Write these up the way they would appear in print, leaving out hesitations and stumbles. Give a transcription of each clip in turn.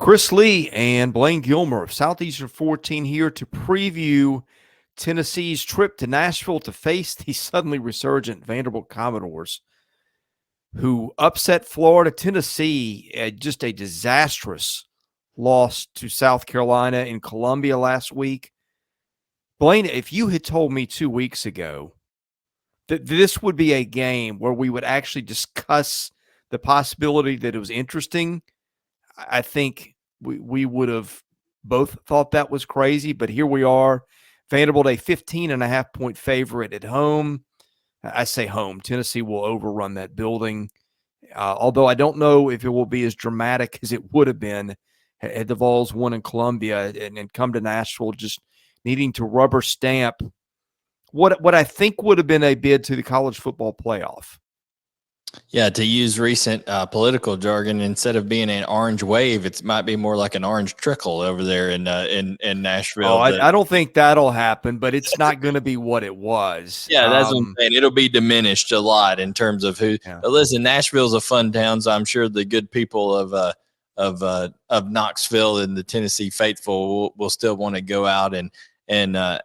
Chris Lee and Blaine Gilmer of Southeastern 14 here to preview Tennessee's trip to Nashville to face the suddenly resurgent Vanderbilt Commodores, who upset Florida. Tennessee, just a disastrous loss to South Carolina in Columbia last week. Blaine, if you had told me 2 weeks ago that this would be a game where we would actually discuss the possibility that it was interesting, I think we would have both thought that was crazy, but here we are. Vanderbilt, a 15.5-point favorite at home. I say home. Tennessee will overrun that building, although I don't know if it will be as dramatic as it would have been had the Vols won in Columbia and come to Nashville just needing to rubber stamp what I think would have been a bid to the college football playoff. Yeah, to use recent political jargon, instead of being an orange wave, it might be more like an orange trickle over there in Nashville. Oh, I don't think that'll happen, but it's not going to be what it was. Yeah, that's what I'm saying. It'll be diminished a lot in terms of who. Yeah. But listen, Nashville's a fun town, so I'm sure the good people of Knoxville and the Tennessee faithful will still want to go out and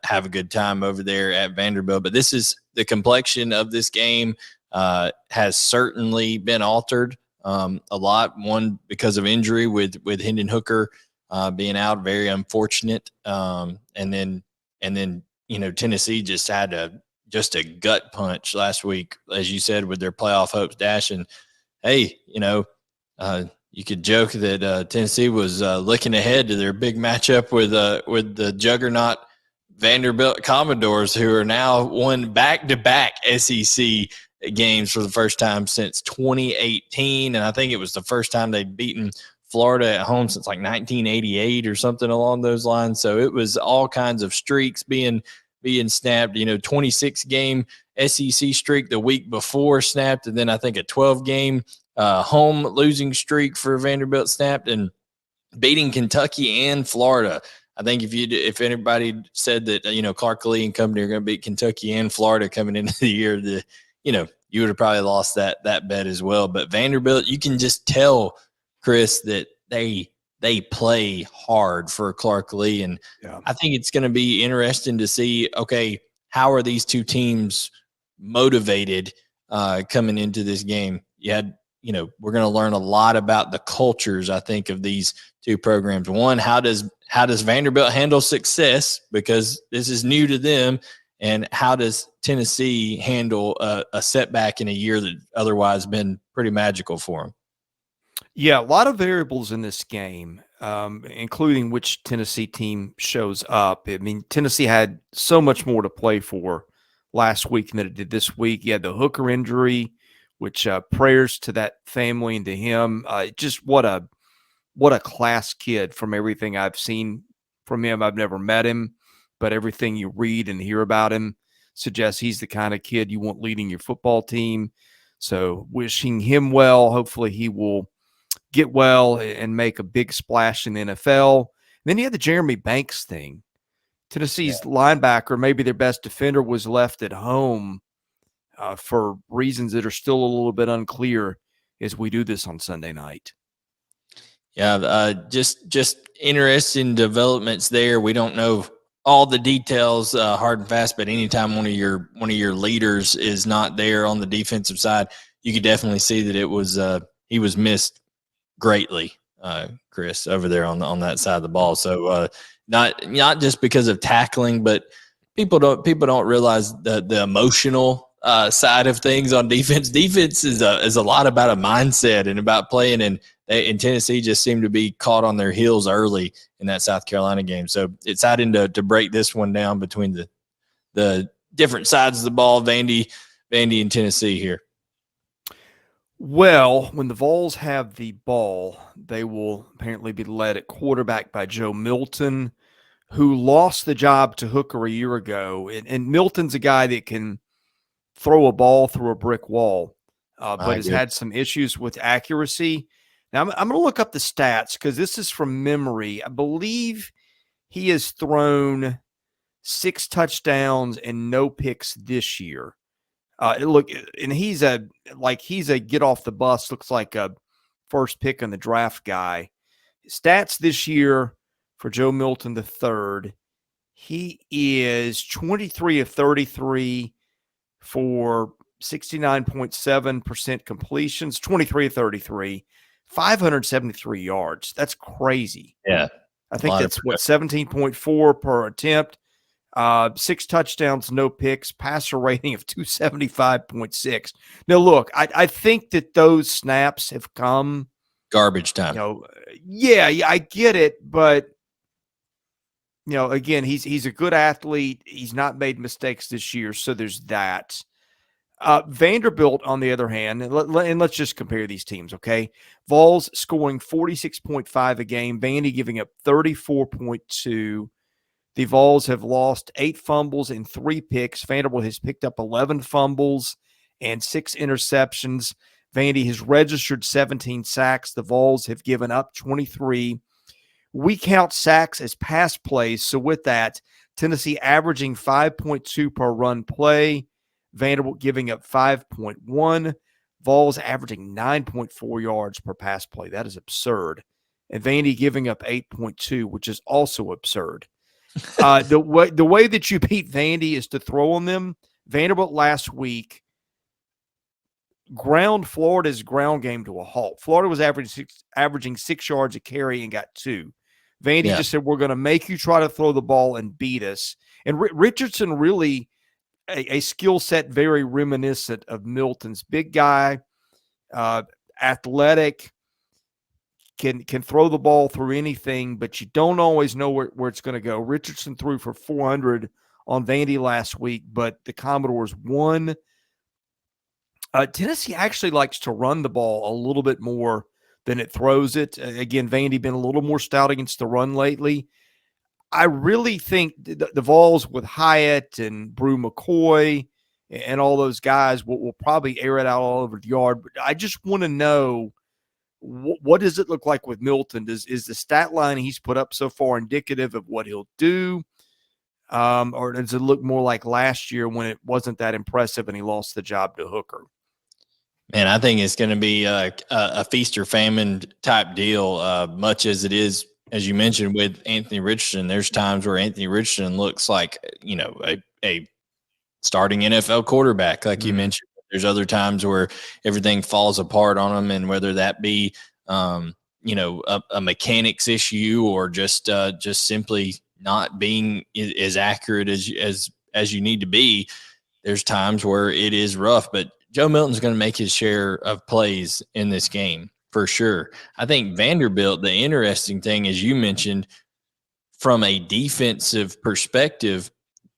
have a good time over there at Vanderbilt. But this is the complexion of this game. Has certainly been altered a lot. One, because of injury with Hendon Hooker being out, very unfortunate. And then Tennessee just had a gut punch last week, as you said, with their playoff hopes dashing. Hey, you could joke that Tennessee was looking ahead to their big matchup with the juggernaut Vanderbilt Commodores, who are now won back-to-back SEC games for the first time since 2018, and I think it was the first time they'd beaten Florida at home since like 1988 or something along those lines. So it was all kinds of streaks being snapped. 26-game SEC streak the week before snapped, and then I think a 12-game home losing streak for Vanderbilt snapped, and beating Kentucky and Florida. I think if anybody said that Clark Lee and company are going to beat Kentucky and Florida coming into the year, you would have probably lost that bet as well. But Vanderbilt, you can just tell, Chris, that they play hard for Clark Lee. And yeah. I think it's going to be interesting to see, okay, how are these two teams motivated coming into this game? We're going to learn a lot about the cultures, I think, of these two programs. One, how does Vanderbilt handle success? Because this is new to them. And how does Tennessee handle a setback in a year that otherwise been pretty magical for them? Yeah, a lot of variables in this game, including which Tennessee team shows up. I mean, Tennessee had so much more to play for last week than it did this week. You had the Hooker injury, which prayers to that family and to him. Just what a class kid from everything I've seen from him. I've never met him, but everything you read and hear about him suggests he's the kind of kid you want leading your football team. So wishing him well. Hopefully he will get well and make a big splash in the NFL. And then you had the Jeremy Banks thing. Tennessee's linebacker, maybe their best defender, was left at home for reasons that are still a little bit unclear as we do this on Sunday night. Yeah, just interesting developments there. We don't know all the details hard and fast, but anytime one of your leaders is not there on the defensive side, you could definitely see that he was missed greatly, Chris, over there on that side of the ball. So not just because of tackling, but people don't realize the emotional side of things on defense. Defense is a lot about a mindset and about playing, and Tennessee just seemed to be caught on their heels early in that South Carolina game. So it's exciting to break this one down between the different sides of the ball, Vandy and Tennessee here. Well, when the Vols have the ball, they will apparently be led at quarterback by Joe Milton, who lost the job to Hooker a year ago. And Milton's a guy that can throw a ball through a brick wall, but has had some issues with accuracy. Now, I'm going to look up the stats because this is from memory. I believe he has thrown 6 touchdowns and no picks this year. Look, and he's a get off the bus, looks like a first pick in the draft guy. Stats this year for Joe Milton III. He is 23 of 33 for 69.7% completions, 23 of 33, 573 yards. That's crazy. Yeah. I think that's 17.4 per attempt. 6 touchdowns, no picks, passer rating of 275.6. Now, look, I think that those snaps have come garbage time. Yeah, I get it, but again, he's a good athlete. He's not made mistakes this year, so there's that. Vanderbilt, on the other hand, and let's just compare these teams, okay? Vols scoring 46.5 a game, Vandy giving up 34.2. The Vols have lost 8 fumbles and 3 picks. Vanderbilt has picked up 11 fumbles and 6 interceptions. Vandy has registered 17 sacks. The Vols have given up 23. We count sacks as pass plays. So with that, Tennessee averaging 5.2 per run play. Vanderbilt giving up 5.1. Vols averaging 9.4 yards per pass play. That is absurd. And Vandy giving up 8.2, which is also absurd. The way that you beat Vandy is to throw on them. Vanderbilt last week ground Florida's ground game to a halt. Florida was averaging 6 yards a carry and got 2. Vandy just said, we're going to make you try to throw the ball and beat us. And Richardson really a skill set very reminiscent of Milton's. Big guy, athletic, can throw the ball through anything, but you don't always know where it's going to go. Richardson threw for 400 on Vandy last week, but the Commodores won. Tennessee actually likes to run the ball a little bit more than it throws it. Again, Vandy been a little more stout against the run lately. I really think the Vols with Hyatt and Brew McCoy and all those guys will probably air it out all over the yard. But I just want to know, what does it look like with Milton? Is the stat line he's put up so far indicative of what he'll do? Or does it look more like last year when it wasn't that impressive and he lost the job to Hooker? Man, I think it's going to be a feast or famine type deal, much as it is, as you mentioned, with Anthony Richardson. There's times where Anthony Richardson looks like, a starting NFL quarterback, like you mentioned. There's other times where everything falls apart on him, and whether that be, a mechanics issue or just simply not being as accurate as you need to be, there's times where it is rough. But Joe Milton's going to make his share of plays in this game for sure. I think Vanderbilt, the interesting thing, as you mentioned, from a defensive perspective,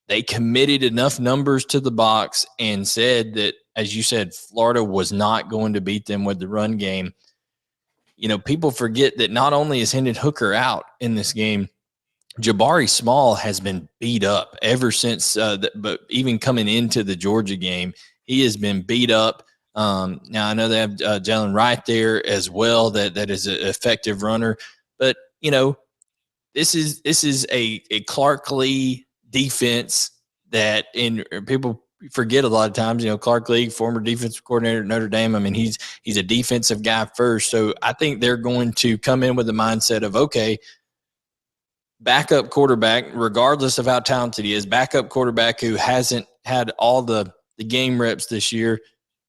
they committed enough numbers to the box and said that, as you said, Florida was not going to beat them with the run game. People forget that not only is Hendon Hooker out in this game, Jabari Small has been beat up ever since, but even coming into the Georgia game, he has been beat up. Now, I know they have Jalen Wright there as well, that is an effective runner. But, this is a Clark Lee defense that people forget a lot of times. Clark Lee, former defensive coordinator at Notre Dame. I mean, he's a defensive guy first. So I think they're going to come in with the mindset of, okay, backup quarterback, regardless of how talented he is, backup quarterback who hasn't had all the game reps this year.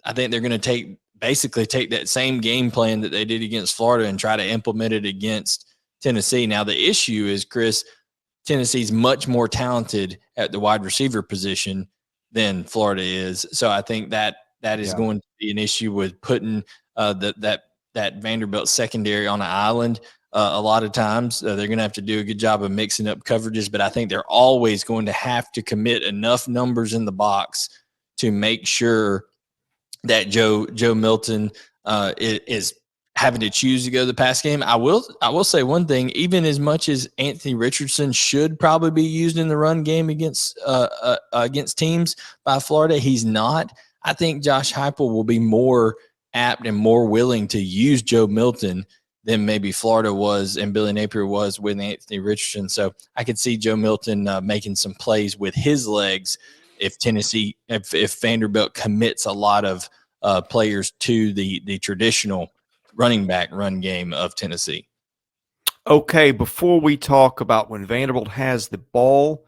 I think they're going to basically take that same game plan that they did against Florida and try to implement it against Tennessee. Now, the issue is, Chris, Tennessee's much more talented at the wide receiver position than Florida is. So I think that is going to be an issue with putting that Vanderbilt secondary on an island. A lot of times they're going to have to do a good job of mixing up coverages, but I think they're always going to have to commit enough numbers in the box to make sure that Joe Milton is having to choose to go the pass game. I will say one thing: even as much as Anthony Richardson should probably be used in the run game against teams by Florida, he's not. I think Josh Heupel will be more apt and more willing to use Joe Milton than maybe Florida was and Billy Napier was with Anthony Richardson. So I could see Joe Milton making some plays with his legs if Vanderbilt commits a lot of players to the traditional running back run game of Tennessee. Okay, before we talk about when Vanderbilt has the ball,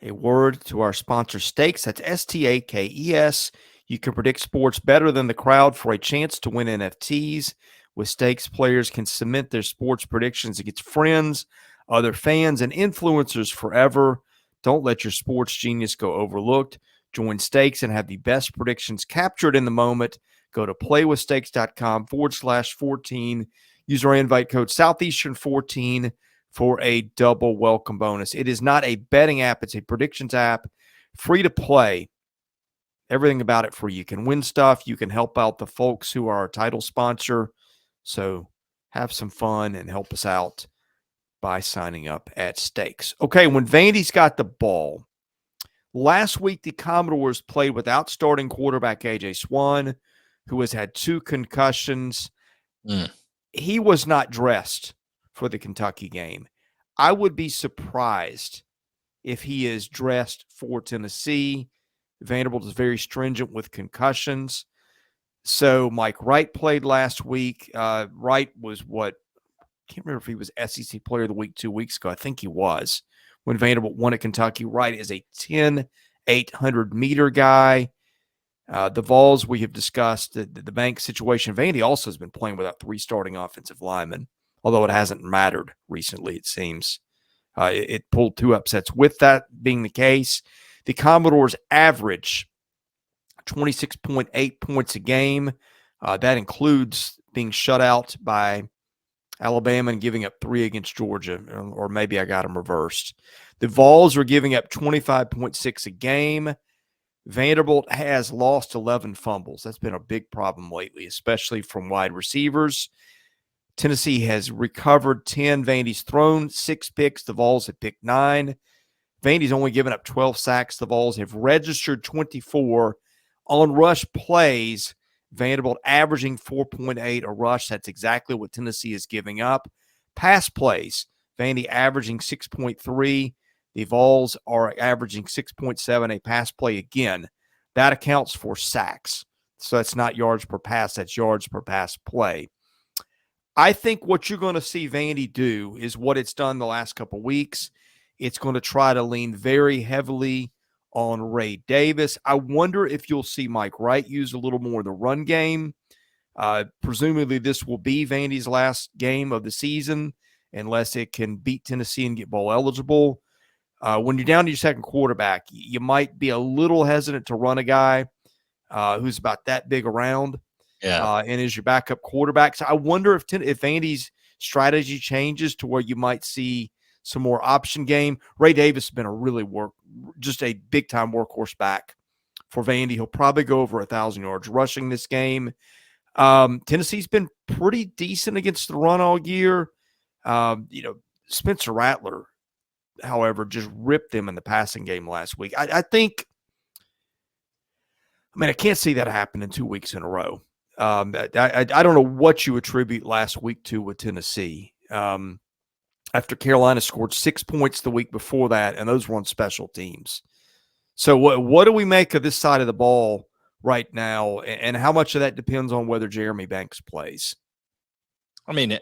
a word to our sponsor, Stakes. That's Stakes. You can predict sports better than the crowd for a chance to win NFTs. With Stakes, players can cement their sports predictions against friends, other fans, and influencers forever. Don't let your sports genius go overlooked. Join Stakes and have the best predictions captured in the moment. Go to playwithstakes.com/14. Use our invite code Southeastern14 for a double welcome bonus. It is not a betting app. It's a predictions app, free to play. Everything about it free. You can win stuff. You can help out the folks who are our title sponsor. So have some fun and help us out by signing up at Stakes. Okay, when Vandy's got the ball, last week the Commodores played without starting quarterback A.J. Swan, who has had 2 concussions. He was not dressed for the Kentucky game. I would be surprised if he is dressed for Tennessee. Vanderbilt is very stringent with concussions. So Mike Wright played last week. Wright was I can't remember if he was SEC Player of the Week 2 weeks ago. I think he was when Vanderbilt won at Kentucky. Wright is a 10,800-meter guy. The Vols, we have discussed the bank situation. Vandy also has been playing without 3 starting offensive linemen, although it hasn't mattered recently, it seems. It pulled 2 upsets. With that being the case, the Commodores average 26.8 points a game. That includes being shut out by Alabama and giving up 3 against Georgia, or maybe I got them reversed. The Vols are giving up 25.6 a game. Vanderbilt has lost 11 fumbles. That's been a big problem lately, especially from wide receivers. Tennessee has recovered 10. Vandy's thrown 6 picks. The Vols have picked 9. Vandy's only given up 12 sacks. The Vols have registered 24 on rush plays. Vanderbilt averaging 4.8 a rush. That's exactly what Tennessee is giving up. Pass plays, Vandy averaging 6.3. The Vols are averaging 6.7 a pass play again. That accounts for sacks. So that's not yards per pass. That's yards per pass play. I think what you're going to see Vandy do is what it's done the last couple of weeks. It's going to try to lean very heavily on Ray Davis. I wonder if you'll see Mike Wright use a little more of the run game. Presumably this will be Vandy's last game of the season unless it can beat Tennessee and get bowl eligible. When you're down to your second quarterback, you might be a little hesitant to run a guy who's about that big around and is your backup quarterback. So I wonder if Vandy's strategy changes to where you might see some more option game. Ray Davis has been just a big-time workhorse back for Vandy. He'll probably go over 1,000 yards rushing this game. Tennessee's been pretty decent against the run all year. Spencer Rattler, however, just ripped them in the passing game last week. I can't see that happen in 2 weeks in a row. I don't know what you attribute last week to with Tennessee. After Carolina scored 6 points the week before that, and those were on special teams. So what do we make of this side of the ball right now, and how much of that depends on whether Jeremy Banks plays? I mean,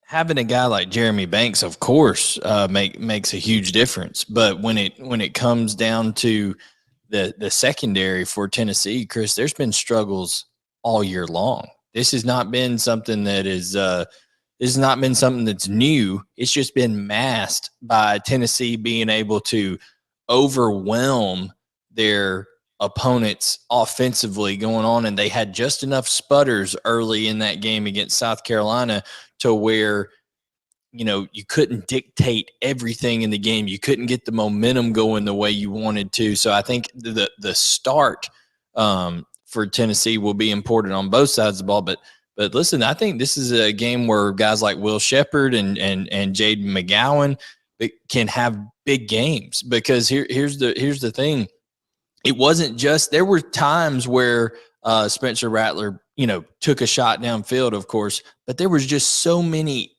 having a guy like Jeremy Banks, of course, makes a huge difference. But when it comes down to the secondary for Tennessee, Chris, there's been struggles all year long. This has not been something that is this has not been something that's new. It's just been masked by Tennessee being able to overwhelm their opponents offensively going on, and they had just enough sputters early in that game against South Carolina to where you couldn't dictate everything in the game. You couldn't get the momentum going the way you wanted to. So I think the start for Tennessee will be important on both sides of the ball. But listen, I think this is a game where guys like Will Shepherd and Jaden McGowan can have big games, because here's the thing. It wasn't just – there were times where Spencer Rattler, took a shot downfield, of course, but there was just so many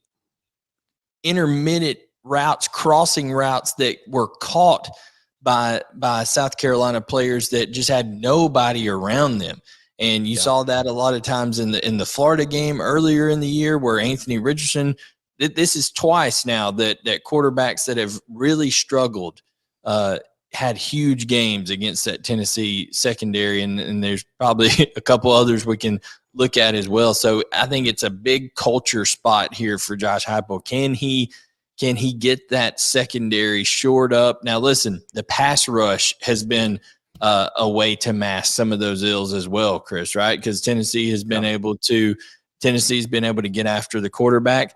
intermittent routes, crossing routes that were caught by South Carolina players that just had nobody around them. And you saw that a lot of times in the Florida game earlier in the year, where Anthony Richardson this is twice now that quarterbacks that have really struggled had huge games against that Tennessee secondary, and there's probably a couple others we can look at as well. So I think it's a big culture spot here for Josh Heupel. Can he get that secondary shored up? Now, listen, the pass rush has been a way to mask some of those ills as well, Chris, right? Because Tennessee's been able to get after the quarterback.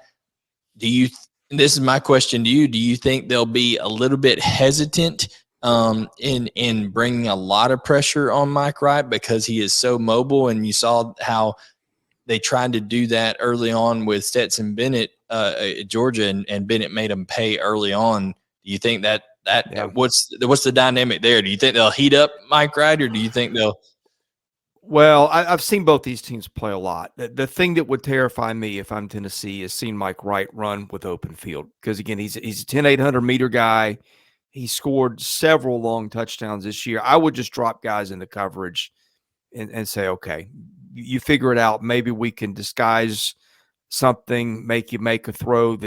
This is my question to you. Do you think they'll be a little bit hesitant in bringing a lot of pressure on Mike Wright because he is so mobile? And you saw how they tried to do that early on with Stetson Bennett at Georgia, and Bennett made them pay early on. Do you think that what's the dynamic there? Do you think they'll heat up Mike Wright, or do you think they'll? Well, I've seen both these teams play a lot. The thing that would terrify me if I'm Tennessee is seeing Mike Wright run with open field, because, again, he's a 10,800-meter guy. He scored several long touchdowns this year. I would just drop guys in the coverage and say, okay, you figure it out. Maybe we can disguise something, make you make a throw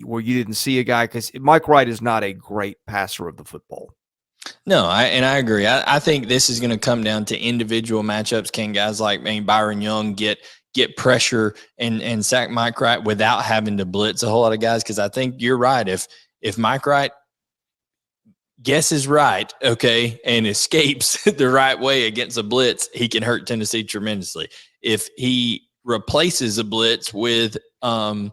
where you didn't see a guy, because Mike Wright is not a great passer of the football. No, I agree. I think this is going to come down to individual matchups. Can guys like Byron Young get pressure and sack Mike Wright without having to blitz a whole lot of guys? Because I think you're right. If Mike Wright guesses right, okay, and escapes the right way against a blitz, he can hurt Tennessee tremendously. If he replaces a blitz with a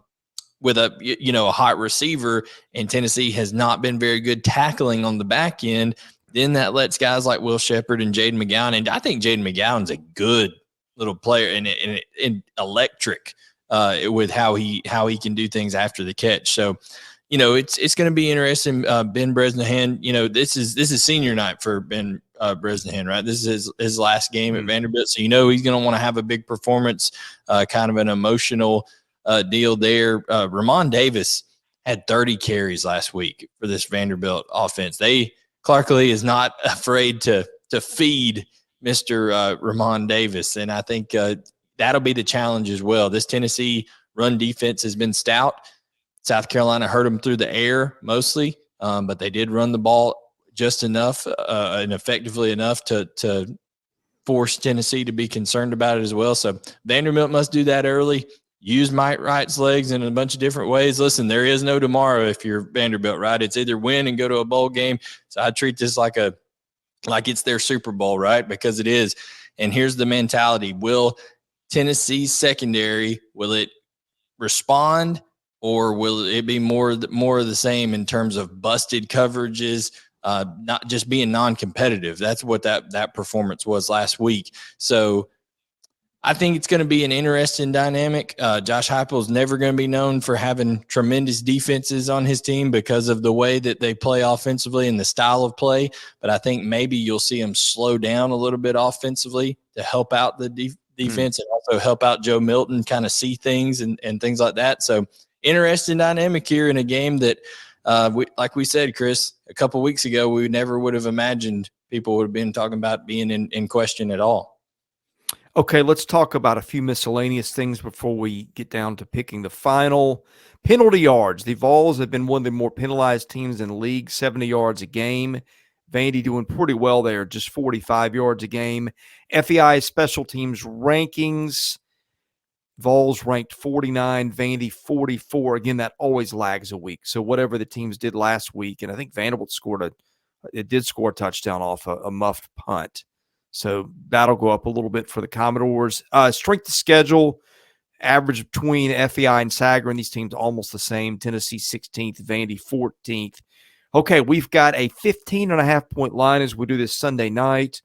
hot receiver, and Tennessee has not been very good tackling on the back end, then that lets guys like Will Shepherd and Jaden McGowan, and I think Jaden McGowan's a good little player and electric with how he can do things after the catch. So, it's going to be interesting. Ben Bresnahan, this is senior night for Ben Bresnahan, right? This is his last game at Vanderbilt, so he's going to want to have a big performance, kind of an emotional deal there. Ramon Davis had 30 carries last week for this Vanderbilt offense. Clark Lee is not afraid to feed Mr. Ramon Davis, and I think that'll be the challenge as well. This Tennessee run defense has been stout. South Carolina hurt them through the air mostly, but they did run the ball just enough and effectively enough to force Tennessee to be concerned about it as well. So Vanderbilt must do that early. Use Mike Wright's legs in a bunch of different ways. Listen, there is no tomorrow if you're Vanderbilt, right? It's either win and go to a bowl game. So I treat this like it's their Super Bowl, right? Because it is. And here's the mentality. Will Tennessee's secondary, will it respond, or will it be more of the same in terms of busted coverages, not just being non-competitive? That's what that performance was last week. So I think it's going to be an interesting dynamic. Josh Heupel is never going to be known for having tremendous defenses on his team because of the way that they play offensively and the style of play. But I think maybe you'll see him slow down a little bit offensively to help out the defense and also help out Joe Milton kind of see things and things like that. So interesting dynamic here in a game that, like we said, Chris, a couple weeks ago, we never would have imagined people would have been talking about being in question at all. Okay, let's talk about a few miscellaneous things before we get down to picking the final. Penalty yards. The Vols have been one of the more penalized teams in the league, 70 yards a game. Vandy doing pretty well there, just 45 yards a game. FEI special teams rankings. Vols ranked 49, Vandy 44. Again, that always lags a week. So whatever the teams did last week, and I think Vanderbilt did score a touchdown off a muffed punt. So that'll go up a little bit for the Commodores. Strength of schedule, average between FEI and Sager, and these teams almost the same. Tennessee 16th, Vandy 14th. Okay, we've got a 15.5-point line as we do this Sunday night.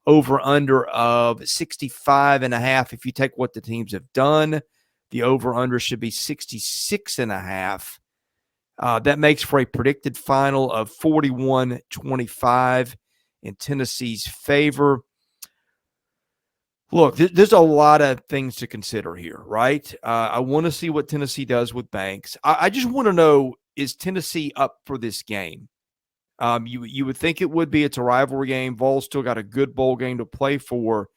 Over-under of 65.5. If you take what the teams have done, the over-under should be 66.5. That makes for a predicted final of 41-25 in Tennessee's favor. Look, there's a lot of things to consider here, right? I want to see what Tennessee does with Banks. I just want to know, is Tennessee up for this game? You would think it would be. It's a rivalry game. Vols still got a good bowl game to play for,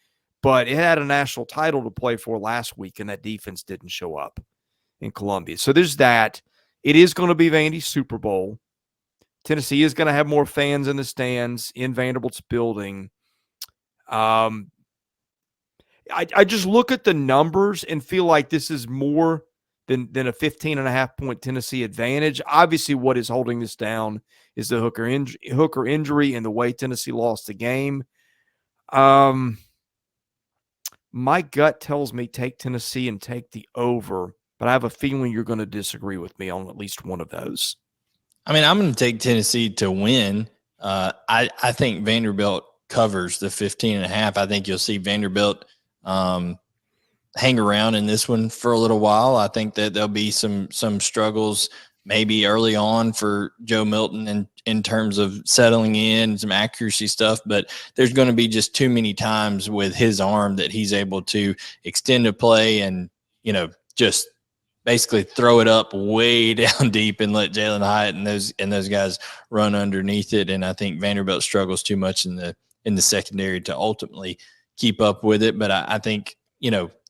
but it had a national title to play for last week, and that defense didn't show up. in Columbia. So there's that. It is going to be Vandy's Super Bowl. Tennessee is going to have more fans in the stands in Vanderbilt's building. I just look at the numbers and feel like this is more than a 15.5-point Tennessee advantage. Obviously, what is holding this down is the Hooker injury and the way Tennessee lost the game. My gut tells me take Tennessee and take the over, but I have a feeling you're going to disagree with me on at least one of those. I mean, I'm going to take Tennessee to win. I think Vanderbilt covers the 15.5. I think you'll see Vanderbilt hang around in this one for a little while. I think that there'll be some struggles maybe early on for Joe Milton in terms of settling in, some accuracy stuff, but there's going to be just too many times with his arm that he's able to extend a play and, just basically throw it up way down deep and let Jalen Hyatt and those guys run underneath it. And I think Vanderbilt struggles too much in the secondary to ultimately keep up with it. But I think,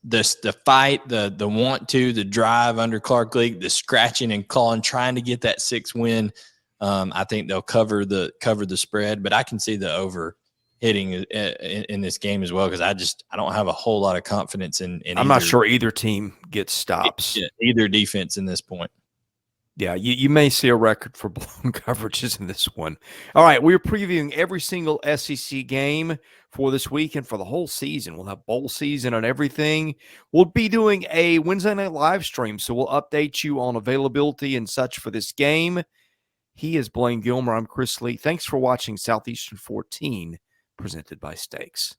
the fight, the want to, the drive under Clark Leak, the scratching and clawing, trying to get that 6th win. I think they'll cover the spread, but I can see the over hitting in this game as well, because I don't have a whole lot of confidence in I'm not sure either team gets stops. Either defense in this point. Yeah, you may see a record for blown coverages in this one. All right, we're previewing every single SEC game for this week and for the whole season. We'll have bowl season and everything. We'll be doing a Wednesday night live stream, so we'll update you on availability and such for this game. He is Blaine Gilmer. I'm Chris Lee. Thanks for watching Southeastern 14, presented by Steaks.